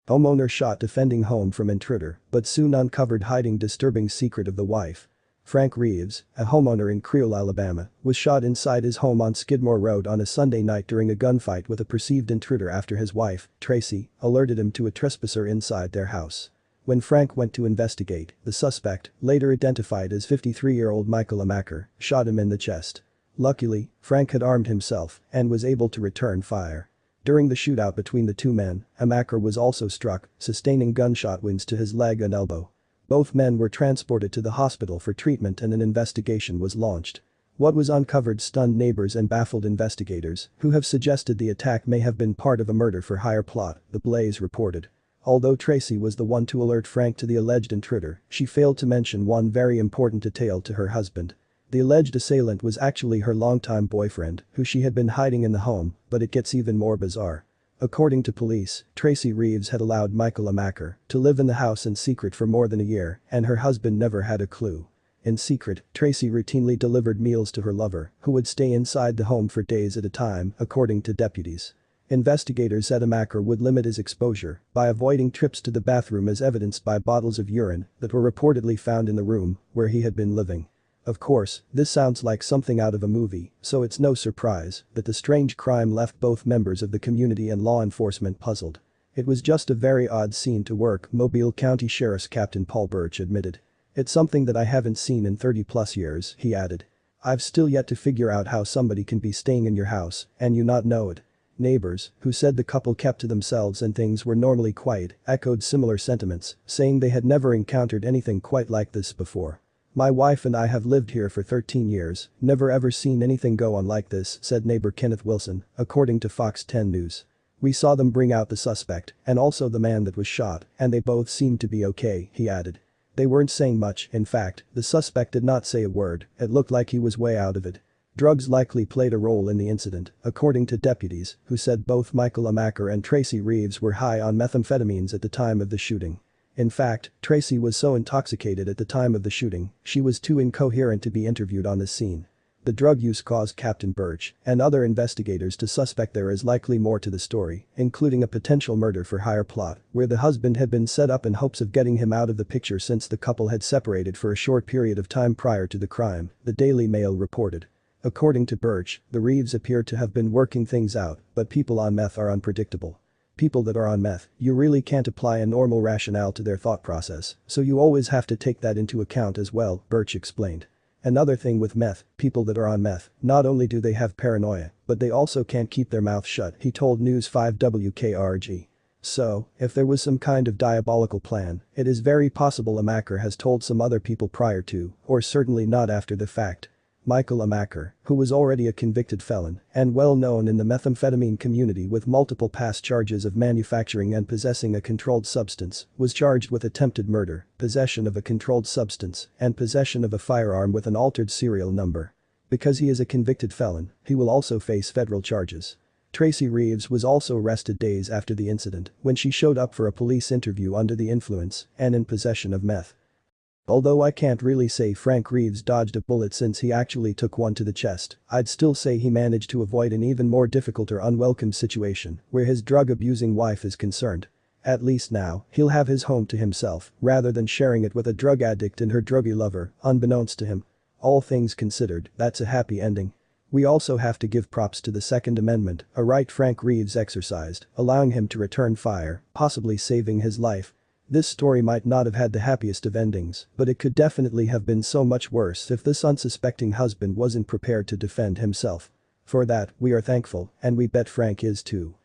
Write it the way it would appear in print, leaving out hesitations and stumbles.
Homeowner shot defending home from intruder, but soon uncovered hiding disturbing secret of the wife. Frank Reeves, a homeowner in Creole, Alabama, was shot inside his home on Skidmore Road on a Sunday night during a gunfight with a perceived intruder after his wife, Tracy, alerted him to a trespasser inside their house. When Frank went to investigate, the suspect, later identified as 53-year-old Michael Amaker, shot him in the chest. Luckily, Frank had armed himself and was able to return fire. During the shootout between the two men, Amaker was also struck, sustaining gunshot wounds to his leg and elbow. Both men were transported to the hospital for treatment and an investigation was launched. What was uncovered stunned neighbors and baffled investigators, who have suggested the attack may have been part of a murder-for-hire plot, the Blaze reported. Although Tracy was the one to alert Frank to the alleged intruder, she failed to mention one very important detail to her husband. The alleged assailant was actually her longtime boyfriend, who she had been hiding in the home, but it gets even more bizarre. According to police, Tracy Reeves had allowed Michael Amaker to live in the house in secret for more than a year, and her husband never had a clue. In secret, Tracy routinely delivered meals to her lover, who would stay inside the home for days at a time, according to deputies. Investigators said Amaker would limit his exposure by avoiding trips to the bathroom as evidenced by bottles of urine that were reportedly found in the room where he had been living. Of course, this sounds like something out of a movie, so it's no surprise that the strange crime left both members of the community and law enforcement puzzled. It was just a very odd scene to work, Mobile County Sheriff's Captain Paul Birch admitted. It's something that I haven't seen in 30+ years, he added. I've still yet to figure out how somebody can be staying in your house and you not know it. Neighbors, who said the couple kept to themselves and things were normally quiet, echoed similar sentiments, saying they had never encountered anything quite like this before. My wife and I have lived here for 13 years, never ever seen anything go on like this, said neighbor Kenneth Wilson, according to Fox 10 News. We saw them bring out the suspect and also the man that was shot, and they both seemed to be okay, he added. They weren't saying much, in fact, the suspect did not say a word, it looked like he was way out of it. Drugs likely played a role in the incident, according to deputies, who said both Michael Amaker and Tracy Reeves were high on methamphetamines at the time of the shooting. In fact, Tracy was so intoxicated at the time of the shooting, she was too incoherent to be interviewed on the scene. The drug use caused Captain Birch and other investigators to suspect there is likely more to the story, including a potential murder-for-hire plot, where the husband had been set up in hopes of getting him out of the picture since the couple had separated for a short period of time prior to the crime, the Daily Mail reported. According to Birch, the Reeves appeared to have been working things out, but people on meth are unpredictable. People that are on meth, you really can't apply a normal rationale to their thought process, so you always have to take that into account as well, Birch explained. Another thing with meth, people that are on meth, not only do they have paranoia, but they also can't keep their mouth shut, he told News 5 WKRG. So, if there was some kind of diabolical plan, it is very possible Amaker has told some other people prior to, or certainly not after the fact. Michael Amaker, who was already a convicted felon and well known in the methamphetamine community with multiple past charges of manufacturing and possessing a controlled substance, was charged with attempted murder, possession of a controlled substance, and possession of a firearm with an altered serial number. Because he is a convicted felon, he will also face federal charges. Tracy Reeves was also arrested days after the incident when she showed up for a police interview under the influence and in possession of meth. Although I can't really say Frank Reeves dodged a bullet since he actually took one to the chest, I'd still say he managed to avoid an even more difficult or unwelcome situation where his drug-abusing wife is concerned. At least now, he'll have his home to himself rather than sharing it with a drug addict and her druggy lover, unbeknownst to him. All things considered, that's a happy ending. We also have to give props to the Second Amendment, a right Frank Reeves exercised, allowing him to return fire, possibly saving his life. This story might not have had the happiest of endings, but it could definitely have been so much worse if this unsuspecting husband wasn't prepared to defend himself. For that, we are thankful, and we bet Frank is too.